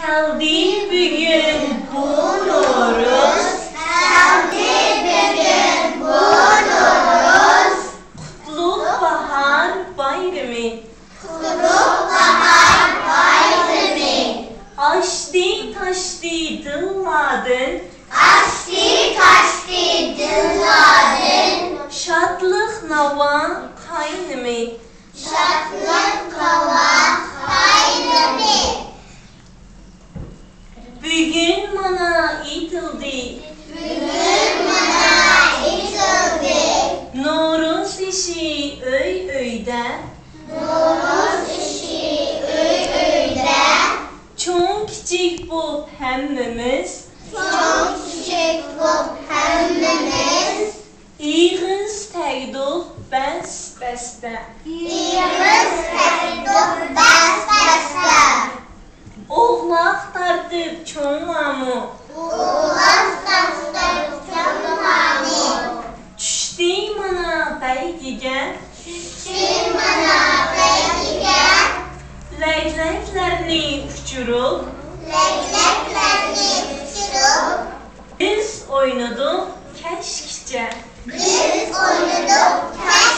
Geldi bugün buluruz. Geldi bugün buluruz. Kutlu bahar bayramı. Kutlu bahar bayramı. Açtı taştı dılladın. Açtı taştı dılladın. Şadlık nava kaynımı. Şadlık kava kaynımı. Bugün bana itildi. Bugün bana itildi. Noruz işi öy öyde. Noruz işi öy öyde. Çok küçük bu hemmimiz. Çok küçük bu hemmimiz. İğiz tegduk bes beste. İğiz tegduk bes beste. Oğlak tartıp çoğlamı. Oğlak tartıp çoğlamı. Düştü bana beygigen. Düştü bana beygigen. Leyleklerini uçurup. Leyleklerini uçurup. Biz oynadık keşkçe. Biz oynadık keşkçe.